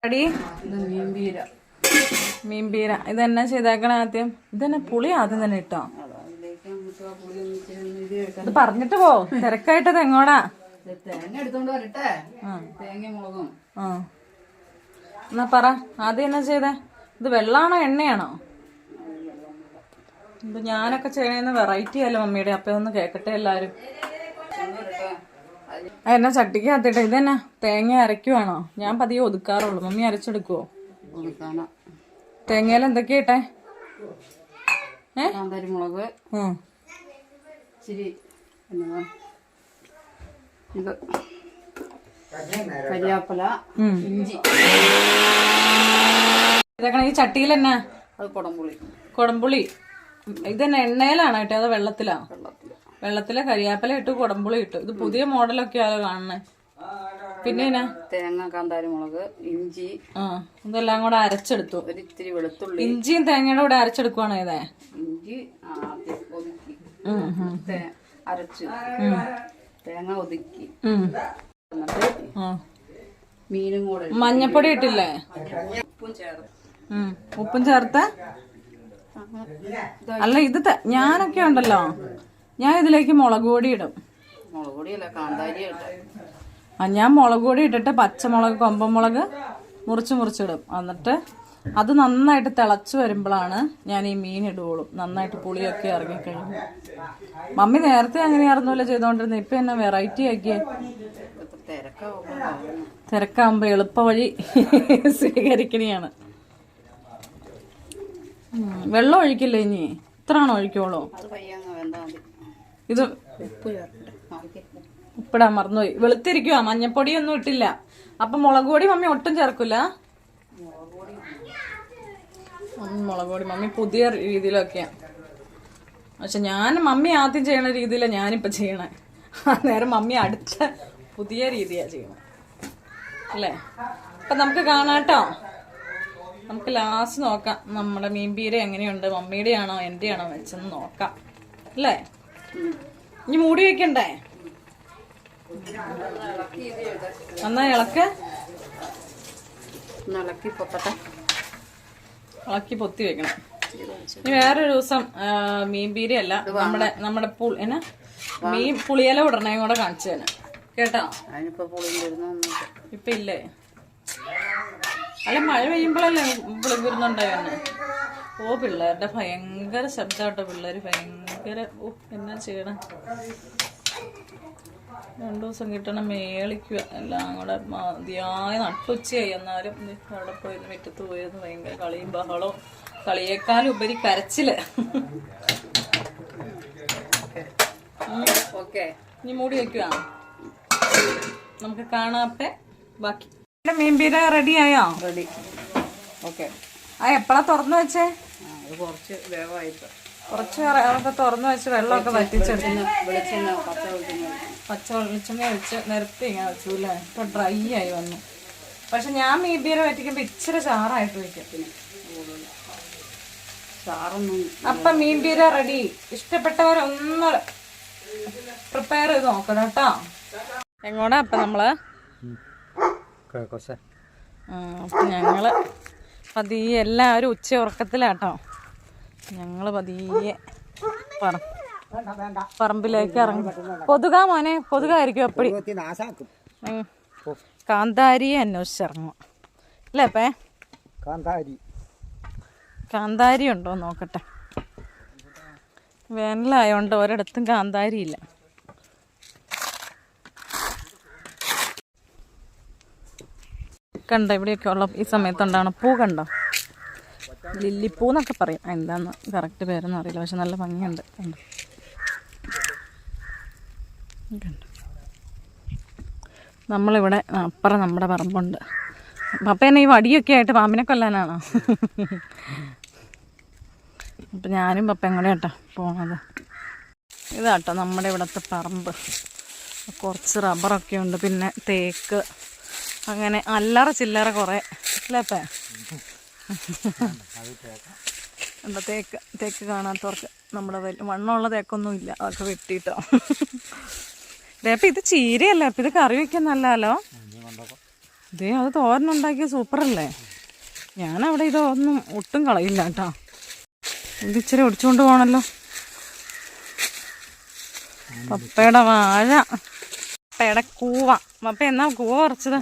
അടി മീൻപീര ഇതെന്നാ ചെയ്തേക്കണ ആദ്യം? ഇതെന്നെ പുളി ആദ്യം തന്നെ ഇട്ടോ? ഇത് പറഞ്ഞിട്ട് പോ, തിരക്കായിട്ടത് എങ്ങോടാ? തേങ്ങ എടുത്തോണ്ട് വരട്ടെ. തേങ്ങ മുളകും. എന്നാ പറ, ആദ്യം എന്നാ ചെയ്തേ? ഇത് വെള്ളാണോ എണ്ണയാണോ? ഇത് ഞാനൊക്കെ ചെയ്യണേന്ന് വെറൈറ്റി അല്ലേ മമ്മിയുടെ? അപ്പൊ ഒന്ന് കേക്കട്ടെ എല്ലാരും. എന്നാ ചട്ടിക്ക് കത്തിട്ടെ. ഇതെന്നാ തേങ്ങ അരക്കുവാണോ? ഞാൻ പതിയെ ഒതുക്കാറുള്ളൂ, മമ്മി അരച്ചെടുക്കുവോ? തേങ്ങയിൽ എന്തൊക്കെയാ ഇട്ടെ? കാന്താരിമുളക്, ഇച്ചിരി ഇത് കരിയാപ്പല, ഇഞ്ചി. ഇതൊക്കെ ഈ ചട്ടിയിൽ തന്നെ? അത് കൊടംപുളി. കൊടംപുളി ഇതന്നെ എണ്ണയിലാണോ ഇട്ടേ അതോ വെള്ളത്തിലാ? വെള്ളത്തിലെ കരിയാപ്പല ഇട്ടു, കൊടംപുളി ഇട്ടു. ഇത് പുതിയ മോഡലൊക്കെ ആണോ കാണണേ? പിന്നെ തേങ്ങ, കാന്താരിമുളക്, ഇഞ്ചി ഇതെല്ലാം കൂടെ അരച്ചെടുത്തു. ഒരിത്തിരി വെളുത്തുള്ളി. ഇഞ്ചിയും തേങ്ങയുടെ കൂടെ അരച്ചെടുക്കുവാണോ ഇതേ? ഇഞ്ചി ആദ്യം ഒതുക്കി അരച്ചു, തേങ്ങ ഒതുക്കി, എന്നിട്ട് മീനും കൂടെ. മഞ്ഞപ്പൊടി ഇട്ടില്ലേ? ഉപ്പും ചേർത്ത്. ഉപ്പും ചേർത്ത്. അല്ല ഇത് ഞാനൊക്കെ ഉണ്ടല്ലോ, ഞാൻ ഇതിലേക്ക് മുളക് പൊടി ഇടും. മുളക് പൊടിയല്ല, കാന്താരി ഇട്ട. ഞാൻ മുളക് പൊടി ഇട്ടിട്ട് പച്ചമുളക്, കൊമ്പമുളക് മുറിച്ചിടും. എന്നിട്ട് അത് നന്നായിട്ട് തിളച്ചു വരുമ്പോഴാണ് ഞാൻ ഈ മീൻ ഇടുകയുള്ളൂ. നന്നായിട്ട് പുളിയൊക്കെ ഇറങ്ങിക്കഴിഞ്ഞു. മമ്മി നേരത്തെ അങ്ങനെയായിരുന്നല്ലോ ചെയ്തോണ്ടിരുന്നത്, ഇപ്പൊ എന്നെ വെറൈറ്റി ആക്കിയേ. തിരക്കാവുമ്പോ എളുപ്പ വഴി സ്വീകരിക്കണയാണ്. വെള്ളം ഒഴിക്കില്ലേ ഇനി? ഇത്രയാണോ ഒഴിക്കോളൂ? ഇത് ഉപ്പിടാൻ മറന്നുപോയി. വെളുത്തിരിക്കുവാ, മഞ്ഞപ്പൊടിയൊന്നും ഇട്ടില്ല. അപ്പൊ മുളക് പൊടി മമ്മി ഒട്ടും ചേർക്കൂല? മുളക് പൊടി മമ്മി പുതിയ രീതിയിലൊക്കെയാ. പക്ഷെ മമ്മി ആദ്യം ചെയ്യണ രീതിയിലാണ് ഞാനിപ്പോ ചെയ്യണേ. നേരം മമ്മി അടുത്ത പുതിയ രീതിയാ ചെയ്യണേ അല്ലേ? അപ്പൊ നമുക്ക് കാണാട്ടോ. നമുക്ക് ലാസ്റ്റ് നോക്കാം നമ്മുടെ മീൻപീര എങ്ങനെയുണ്ട്, മമ്മിയുടെ ആണോ എന്റെ ആണോ വെച്ചെന്ന് നോക്കാം അല്ലേ? ഇനി മൂടി വെക്കണ്ടേ? നന്നായി ഇളക്കി പൊത്തി വെക്കണം. ഇനി വേറൊരു ദിവസം മീൻപീരയല്ല, നമ്മുടെ മീൻ പുളിയില ഉടനെ കൂടെ കാണിച്ചു തന്നെ കേട്ടോ. ഇപ്പൊ ഇല്ലേ? അല്ല മഴ പെയ്യുമ്പോഴല്ലേ പുളി വരുന്നുണ്ടായോ? ഓ പിള്ളേരുടെ ഭയങ്കര ശബ്ദാട്ടോ. പിള്ളേര് ഭയങ്കര എന്നാ ചെയ്യണം. 2 ദിവസം കിട്ടണം മേളിക്കുക. എല്ലാം കൂടെ മതിയായ നട്ടുച്ചയായി. എന്നാലും അവിടെ പോയിരുന്നു, മുറ്റത്ത് പോയിരുന്നു. ഭയങ്കര കളിയും ബഹളവും, കളിയേക്കാളും ഉപരി കരച്ചില്. ഓക്കെ, ഇനി മൂടി വെക്കുക. നമുക്ക് കാണാപ്പെ ബാക്കി. മീൻപീര റെഡി ആയോ? റെഡി. ഓക്കെ. എപ്പോഴാ തുറന്നു വെച്ചേ? കുറച്ച് വേവായിട്ട് കുറച്ച് തുറന്നു വെച്ച് വെള്ളമൊക്കെ വറ്റിച്ചെടുത്ത് പച്ച വെളിച്ചെണ്ണ ഒഴിച്ച് നിരത്തി ഇങ്ങനെ വെച്ചു അല്ലേ? ഇപ്പൊ ഡ്രൈ ആയി വന്നു. പക്ഷെ ഞാൻ മീൻപീര വറ്റിക്കുമ്പോ ഇച്ചിരി ചാറായിട്ട് വയ്ക്കും. അപ്പൊ മീൻപീര റെഡി. ഇഷ്ടപ്പെട്ടവരൊന്ന് പ്രിപ്പയർ ചെയ്ത് നോക്കണം കേട്ടോ. എങ്ങോട്ടാ അപ്പൊ നമ്മള്? അപ്പൊ ഞങ്ങള് പതിയെ എല്ലാവരും ഉച്ച ഉറക്കത്തിലാട്ടോ. ഞങ്ങള് പതിയെ പറമ്പിലേക്ക് ഇറങ്ങി. കൊതുകാ മോനെ, കൊതുകായിരിക്കും അപ്പടി. കാന്താരിയെ അന്വേഷിച്ചിറങ്ങും അല്ലേ? അപ്പേ കാന്താരി ഉണ്ടോ നോക്കട്ടെ. വേനലായോണ്ട് ഒരിടത്തും കാന്താരി ഇല്ല. കണ്ടോ ഇവിടെയൊക്കെ ഉള്ള ഈ സമയത്തുണ്ടാണ് പൂ. കണ്ടോ, ലില്ലിപ്പൂ എന്നൊക്കെ പറയും. എന്താന്ന് കറക്റ്റ് പേരൊന്നും അറിയില്ല, പക്ഷെ നല്ല ഭംഗിയുണ്ട്. കണ്ടോ കണ്ടോ. നമ്മളിവിടെ അപ്പുറം നമ്മുടെ പറമ്പുണ്ട്. പപ്പ എന്നെ ഈ വടിയൊക്കെ ആയിട്ട് പാമ്പിനെ കൊല്ലാനാണോ? അപ്പം ഞാനും പപ്പയും കൂടെ കേട്ടോ പോണത്. ഇതാട്ടോ നമ്മുടെ ഇവിടുത്തെ പറമ്പ്. കുറച്ച് റബ്ബറൊക്കെ ഉണ്ട്, പിന്നെ തേക്ക്, അങ്ങനെ അല്ലറ ചില്ലറ കുറേ അല്ലേ? എന്താ തേക്ക് കാണാത്തവർക്ക് നമ്മുടെ വണ്ണമുള്ള തേക്കൊന്നും ഇല്ല, അതൊക്കെ വെട്ടിയിട്ടോ. ഇതേപ്പം ഇത് ചീരയല്ലേ? അപ്പം ഇത് കറി വയ്ക്കാൻ നല്ലല്ലോ. ഇതേ അത് തോരനുണ്ടാക്കിയ സൂപ്പറല്ലേ. ഞാനവിടെ ഇതൊന്നും ഒട്ടും കളയില്ല കേട്ടോ. ഇത് ഇച്ചിരി ഒടിച്ചുകൊണ്ട് പോകണല്ലോ. പപ്പയുടെ വാഴ, പപ്പയുടെ കൂവ. പപ്പ എന്നാ കൂവ പറിച്ചത്?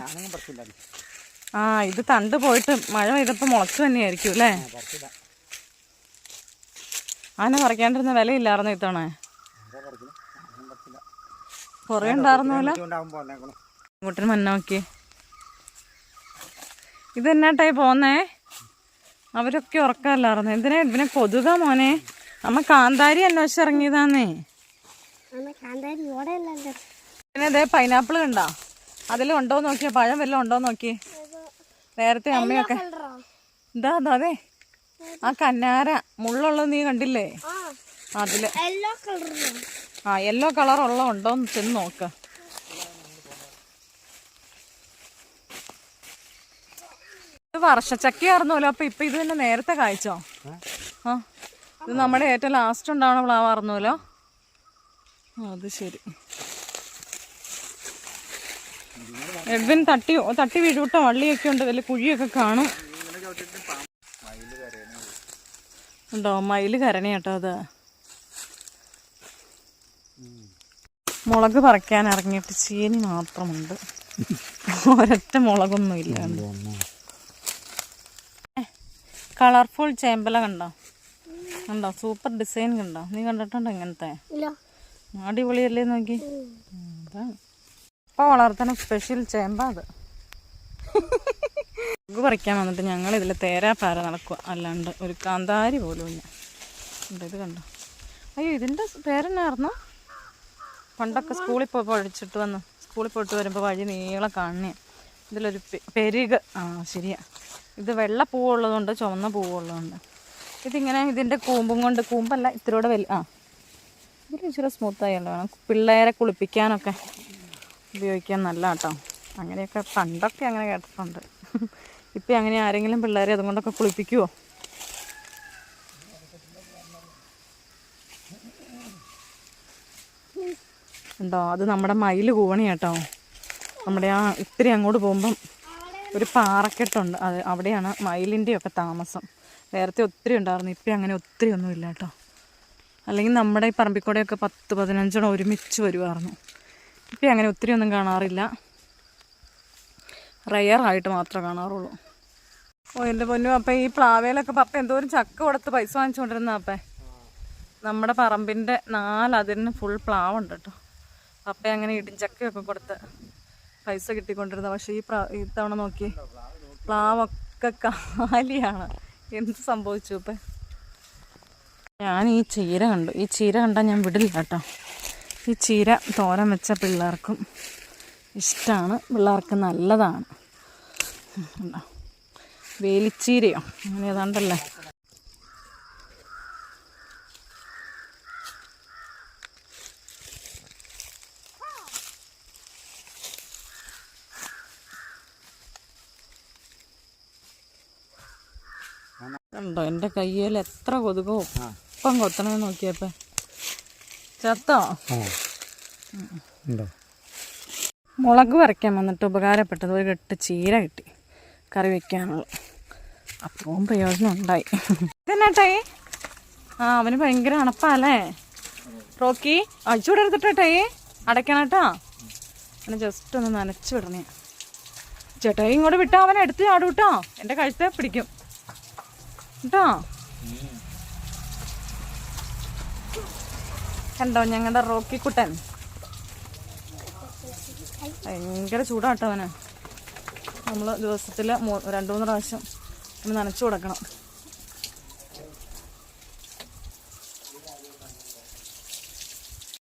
ആ ഇത് തണ്ട് പോയിട്ട് മഴ പെയ്തപ്പോൾ മുളച്ചു തന്നെയായിരിക്കും അല്ലേ. അതിനെ പറിക്കാണ്ടിരുന്ന വിലയില്ലായിരുന്നു ഇത്തവണ. കുറേ ഉണ്ടായിരുന്നല്ലോ. ഇങ്ങോട്ടിന് മഞ്ഞ നോക്കി. ഇതെന്നാട്ടായി പോന്നേ? അവരൊക്കെ ഉറക്കമല്ലായിരുന്നു. എന്തിനാ ഇതിനെ കൊതുക മോനെ? നമ്മ കാന്താരി അന്വേഷിച്ച് ഇറങ്ങിയതാന്നേ. പിന്നെ ഇതേ പൈനാപ്പിൾ കണ്ടോ? അതിലുണ്ടോ നോക്കിയാ, പഴം വല്ലതും ഉണ്ടോ നോക്കി. നേരത്തെ അമ്മയൊക്കെ ഇതാ അതെ ആ കന്നാര മുള്ളുള്ളത് നീ കണ്ടില്ലേ? അതില് ആ യെല്ലോ കളർ ഉള്ള ഉണ്ടോന്ന് ചെന്ന് നോക്ക. ഇത് വർഷച്ചക്കയായിരുന്നല്ലോ. അപ്പൊ ഇപ്പൊ ഇത് തന്നെ നേരത്തെ കായ്ച്ചോ? ആ ഇത് നമ്മുടെ ഏറ്റവും ലാസ്റ്റ് ഉണ്ടാവണ പ്ലാവായിരുന്നല്ലോ. അത് ശരി. എഡ്വിൻ തട്ടി വീഴൂട്ടോ. വള്ളിയൊക്കെ ഉണ്ട്, വലിയ കുഴിയൊക്കെ കാണും. ഉണ്ടോ? മയില് കരണി കേട്ടോ. അത് മുളക് പറിക്കാൻ ഇറങ്ങിയിട്ട് ചീനി മാത്രമുണ്ട്. ഒരൊറ്റ മുളകൊന്നും ഇല്ല. കളർഫുൾ ചേമ്പല കണ്ടോ? കണ്ടോ? സൂപ്പർ ഡിസൈൻ കണ്ടോ? നീ കണ്ടിട്ടുണ്ടോ ഇങ്ങനത്തെ? അടിപൊളിയല്ലേ നോക്കി. അതാണ് ഇപ്പൊ വളർത്തുന്ന സ്പെഷ്യൽ ചേമ്പ. അത് മുളക് പറിക്കാൻ വന്നിട്ട് ഞങ്ങൾ ഇതിൽ തേരാപ്പാര നടക്കുക. അല്ലാണ്ട് ഒരു കാന്താരി പോലും ഇല്ല. ഇത് കണ്ടോ? അയ്യോ ഇതിൻ്റെ പേരെന്നായിരുന്നു? പണ്ടൊക്കെ സ്കൂളിൽ പോയി പഠിച്ചിട്ട് വന്ന് സ്കൂളിൽ പോയിട്ട് വരുമ്പോൾ വഴി നീളം കാണണേ. ഇതിലൊരു പെരുക്. ആ ശരിയാ. ഇത് വെള്ള പൂവുള്ളതുകൊണ്ട് ചുവന്ന പൂവുള്ളതുകൊണ്ട്. ഇതിങ്ങനെ ഇതിൻ്റെ കൂമ്പും കൊണ്ട്, കൂമ്പല്ല ഇത്തിരിയോടെ വലിയ, ആ ഇതിൽ ഇച്ചിരി സ്മൂത്തായല്ലോ. വേണം പിള്ളേരെ കുളിപ്പിക്കാനൊക്കെ ഉപയോഗിക്കാൻ നല്ല കേട്ടോ. അങ്ങനെയൊക്കെ പണ്ടൊക്കെ അങ്ങനെ കേട്ടിട്ടുണ്ട്. ഇപ്പം അങ്ങനെ ആരെങ്കിലും പിള്ളേരെ അതുകൊണ്ടൊക്കെ കുളിപ്പിക്കുമോ? ഉണ്ടോ? അത് നമ്മുടെ മയിൽ കൂവണി കേട്ടോ. നമ്മുടെ ആ ഇത്തിരി അങ്ങോട്ട് പോകുമ്പം ഒരു പാറക്കെട്ടുണ്ട്. അത് അവിടെയാണ് മയിലിൻ്റെയൊക്കെ താമസം. നേരത്തെ ഒത്തിരി ഉണ്ടായിരുന്നു. ഇപ്പം അങ്ങനെ ഒത്തിരി ഒന്നും ഇല്ല കേട്ടോ. അല്ലെങ്കിൽ നമ്മുടെ ഈ പറമ്പിക്കൂടെയൊക്കെ 10-15 ഒരുമിച്ച് വരുമായിരുന്നു. ഇപ്പം അങ്ങനെ ഒത്തിരി ഒന്നും കാണാറില്ല. റെയറായിട്ട് മാത്രമേ കാണാറുള്ളൂ. ഓ എൻ്റെ പൊന്നു. അപ്പം ഈ പ്ലാവേലൊക്കെ പപ്പ എന്തോരം ചക്ക കൊടുത്ത് പൈസ വാങ്ങിച്ചുകൊണ്ടിരുന്ന അപ്പേ. നമ്മുടെ പറമ്പിൻ്റെ 4 അതിന് ഫുൾ പ്ലാവുണ്ട് കേട്ടോ. പപ്പ അങ്ങനെ ഇടിഞ്ചക്കയൊക്കെ കൊടുത്ത് പൈസ കിട്ടിക്കൊണ്ടിരുന്നത്. പക്ഷേ ഈ തവണ നോക്കി പ്ലാവൊക്കെ കാലിയാണ്. എന്ത് സംഭവിച്ചു ഇപ്പം? ഞാൻ ഈ ചീര കണ്ടു. ഈ ചീര കണ്ടാൽ ഞാൻ വിടില്ല കേട്ടോ. ഈ ചീര തോരൻ വെച്ച പിള്ളേർക്കും ഇഷ്ടമാണ്, പിള്ളേർക്ക് നല്ലതാണ്. വേലിച്ചീരയോ അങ്ങനെ ഏതാണ്ടല്ലേ. കണ്ടോ എൻ്റെ കയ്യിൽ എത്ര കൊതുകോ ഒപ്പം കൊത്തണമെന്ന് നോക്കിയപ്പോ. ചത്തോ? മുളക് പറിക്കാൻ വന്നിട്ട് ഉപകാരപ്പെട്ടത് ഒരു കെട്ട് ചീര കിട്ടി കറി വെക്കാനുള്ള. അപ്പവും പ്രയോജനം ഉണ്ടായി. ഇതെന്നാട്ടായി? ആ അവന് ഭയങ്കര അണപ്പല്ലേ റോക്കി. അഴിച്ചുകൂടെ എടുത്തിട്ടേട്ടായി അടയ്ക്കണേട്ടാ. അവനെ ജസ്റ്റ് ഒന്ന് നനച്ചു വിടണേ. ചേട്ടായി ഇങ്ങോട്ട് വിട്ടാ അവനെ എടുത്ത് ചാടും കേട്ടോ. എൻ്റെ കഴുത്തെ പിടിക്കും കേട്ടോ. കണ്ടോ ഞങ്ങളുടെ റോക്കി കുട്ടൻ? ഭയങ്കര ചൂടാട്ടോ അവന്. നമ്മൾ ദിവസത്തിൽ 2-3 പ്രാവശ്യം നനച്ചു കൊടുക്കണം.